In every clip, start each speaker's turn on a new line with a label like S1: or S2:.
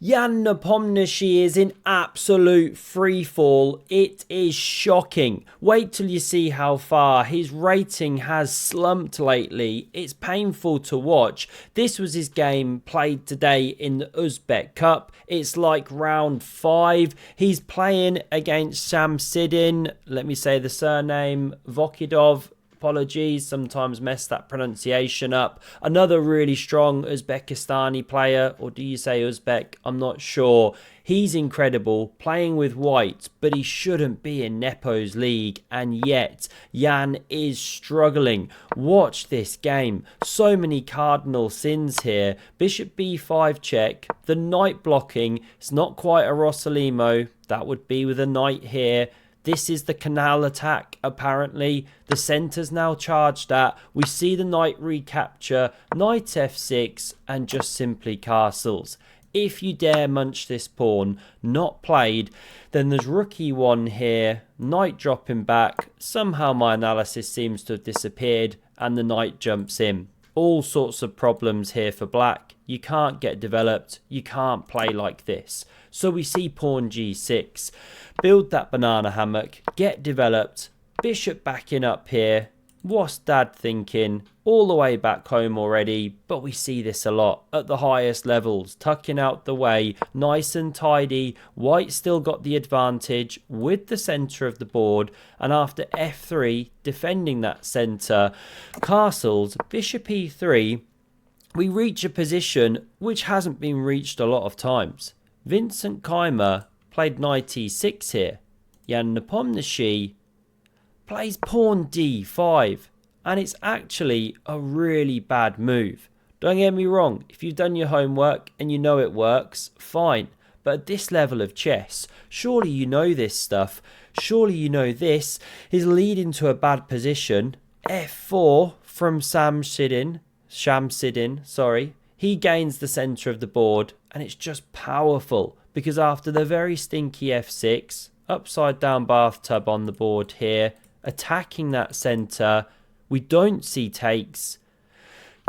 S1: Jan Nepomniachtchi is in absolute free fall. It is shocking. Wait till you see how far his rating has slumped lately. It's painful to watch. This was his game played today in the Uzbek Cup. It's like round 5. He's playing against Shamsidin. Let me say the surname. Vokidov. Apologies, sometimes mess that pronunciation up. Another really strong Uzbekistani player, or do you say Uzbek? I'm not sure. He's incredible, playing with white, but he shouldn't be in Nepo's league, and yet Jan is struggling. Watch this game. So many cardinal sins here. Bishop b5 check. The knight blocking. It's not quite a Rossolimo. That would be with a knight here. This is the canal attack, apparently. The centre's now charged at. We see the knight recapture, knight f6, and just simply castles. If you dare munch this pawn, not played, then there's rook e1 here, knight dropping back. Somehow my analysis seems to have disappeared, and the knight jumps in. All sorts of problems here for black. You can't get developed. You can't play like this. So we see pawn g6. Build that banana hammock. Get developed. Bishop backing up here. What's dad thinking? All the way back home already. But we see this a lot at the highest levels. Tucking out the way. Nice and tidy. White still got the advantage with the centre of the board. And after f3, defending that centre. Castles. Bishop e3. We reach a position which hasn't been reached a lot of times. Vincent Keimer played knight e6 here. Jan Nepomniachtchi plays pawn d5. And it's actually a really bad move. Don't get me wrong, if you've done your homework and you know it works, fine. But at this level of chess, surely you know this stuff. Surely you know this is leading to a bad position. f4 from Shamsidin, he gains the centre of the board, and it's just powerful because after the very stinky f6, upside down bathtub on the board here, attacking that centre, we don't see takes.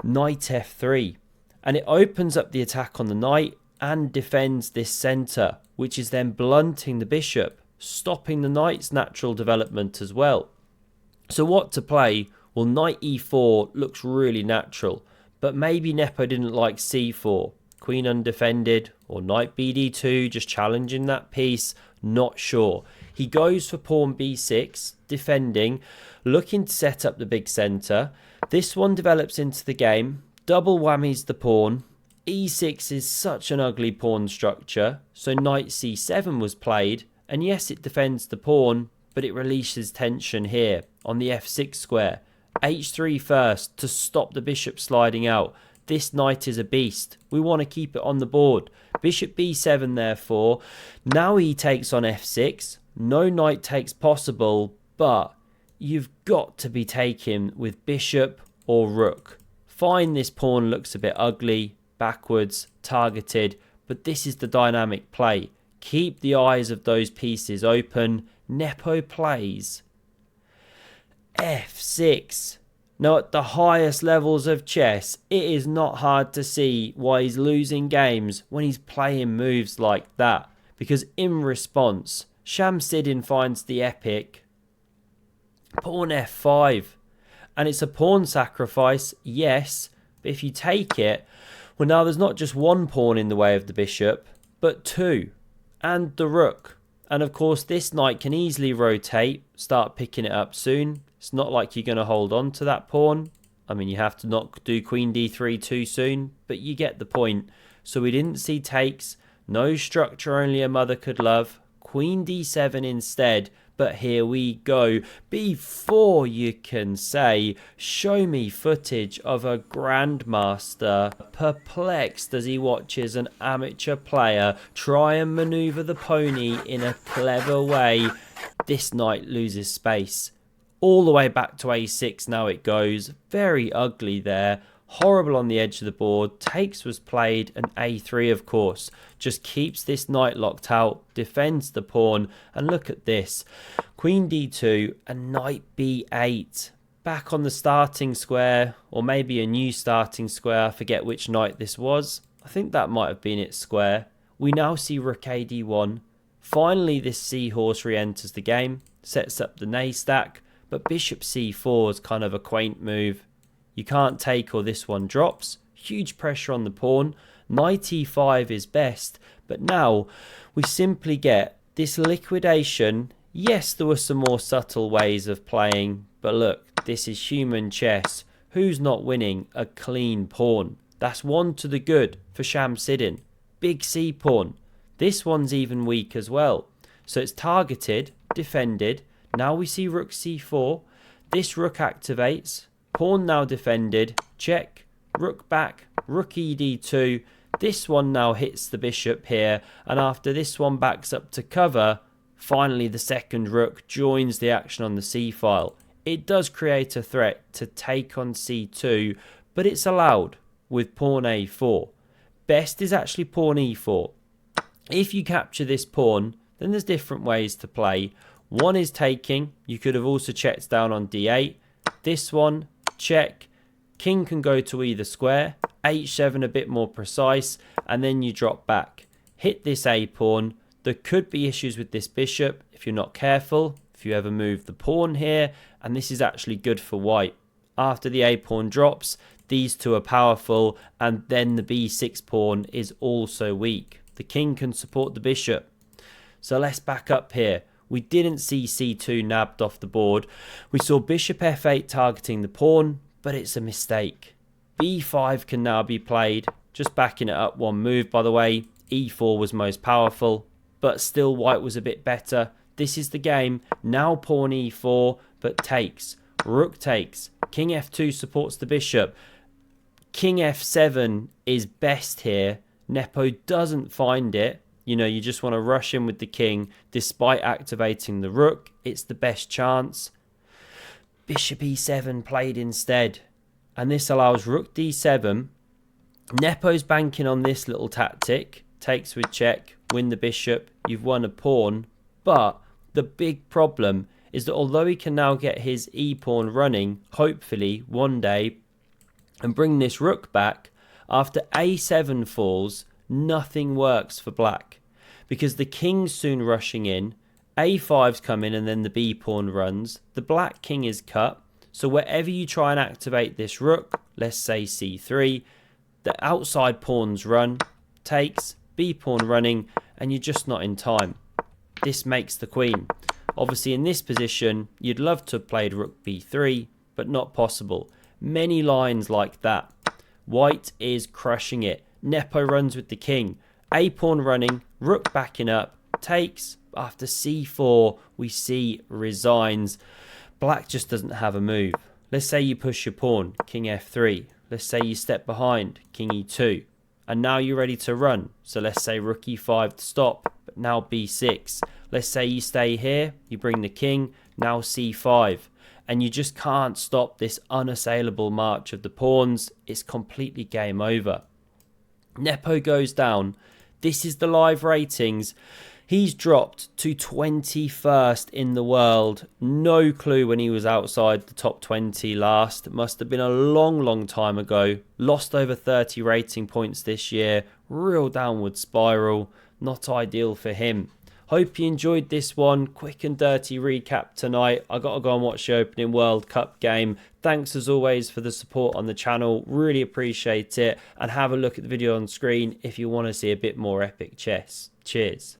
S1: Knight f3, and it opens up the attack on the knight and defends this centre, which is then blunting the bishop, stopping the knight's natural development as well. So what to play? Well, knight e4 looks really natural, but maybe Nepo didn't like c4, queen undefended, or knight bd2, just challenging that piece, not sure. He goes for pawn b6, defending, looking to set up the big centre. This one develops into the game, double whammies the pawn. e6 is such an ugly pawn structure, so knight c7 was played, and yes, it defends the pawn, but it releases tension here on the f6 square. h3 first to stop the bishop sliding out. This knight is a beast. We want to keep it on the board. Bishop b7 therefore. Now he takes on f6. No knight takes possible, but you've got to be taken with bishop or rook. Fine, this pawn looks a bit ugly, backwards, targeted, but this is the dynamic play. Keep the eyes of those pieces open. Nepo plays f6. Now, at the highest levels of chess, it is not hard to see why he's losing games when he's playing moves like that. Because in response, Shamsidin finds the epic pawn f5. And it's a pawn sacrifice, yes, but if you take it, well, now there's not just one pawn in the way of the bishop, but two. And the rook. And of course, this knight can easily rotate, start picking it up soon. It's not like you're going to hold on to that pawn. I mean, you have to not do queen d3 too soon, but you get the point. So we didn't see takes. No structure only a mother could love. Queen d7 instead. But here we go. Before you can say, show me footage of a grandmaster perplexed as he watches an amateur player try and maneuver the pony in a clever way. This knight loses space. All the way back to a6 now it goes. Very ugly there. Horrible on the edge of the board. Takes was played, and a3 of course. Just keeps this knight locked out. Defends the pawn. And look at this. Queen d2 and knight b8. Back on the starting square. Or maybe a new starting square. I forget which knight this was. I think that might have been its square. We now see rook a d1. Finally, this seahorse re-enters the game, sets up the nay stack, but bishop c4 is kind of a quaint move. You can't take, or this one drops. Huge pressure on the pawn. Knight e5 is best, but now we simply get this liquidation. Yes, there were some more subtle ways of playing, but look, this is human chess. Who's not winning a clean pawn? That's one to the good for Shamsidin. Big c pawn. This one's even weak as well. So it's targeted, defended. Now we see rook c4. This rook activates. Pawn now defended. Check. Rook back. Rook ed2. This one now hits the bishop here. And after this one backs up to cover, finally the second rook joins the action on the c-file. It does create a threat to take on c2, but it's allowed with pawn a4. Best is actually pawn e4. If you capture this pawn, then there's different ways to play. One is taking. You could have also checked down on d8. This one, check. King can go to either square. h7 a bit more precise. And then you drop back. Hit this a pawn. There could be issues with this bishop if you're not careful. If you ever move the pawn here. And this is actually good for white. After the a pawn drops, these two are powerful. And then the b6 pawn is also weak. The king can support the bishop. So let's back up here. We didn't see c2 nabbed off the board. We saw bishop f8 targeting the pawn, but it's a mistake. b5 can now be played. Just backing it up one move, by the way. e4 was most powerful, but still white was a bit better. This is the game. Now pawn e4, but takes. Rook takes. King f2 supports the bishop. King f7 is best here. Nepo doesn't find it. You know, you just want to rush in with the king. Despite activating the rook, it's the best chance. Bishop e7 played instead. And this allows rook d7. Nepo's banking on this little tactic. Takes with check, win the bishop. You've won a pawn. But the big problem is that although he can now get his e-pawn running, hopefully one day, and bring this rook back, after a7 falls, nothing works for black. Because the king's soon rushing in, a5's coming and then the b pawn runs. The black king is cut. So wherever you try and activate this rook, let's say c3, the outside pawns run, takes, b pawn running, and you're just not in time. This makes the queen. Obviously in this position, you'd love to have played rook b3, but not possible. Many lines like that. White is crushing it. Nepo runs with the king. A pawn running, rook backing up, takes. After c4, we see resigns. Black just doesn't have a move. Let's say you push your pawn, king f3. Let's say you step behind, king e2. And now you're ready to run. So let's say rook e5 to stop, but now b6. Let's say you stay here, you bring the king, now c5. And you just can't stop this unassailable march of the pawns. It's completely game over. Nepo goes down. This is the live ratings. He's dropped to 21st in the world. No clue when he was outside the top 20 last. It must have been a long time ago. Lost over 30 rating points this year. Real downward spiral. Not ideal for him. Hope you enjoyed this one. Quick and dirty recap tonight. I got to go and watch the opening World Cup game. Thanks as always for the support on the channel. Really appreciate it. And have a look at the video on screen if you want to see a bit more epic chess. Cheers.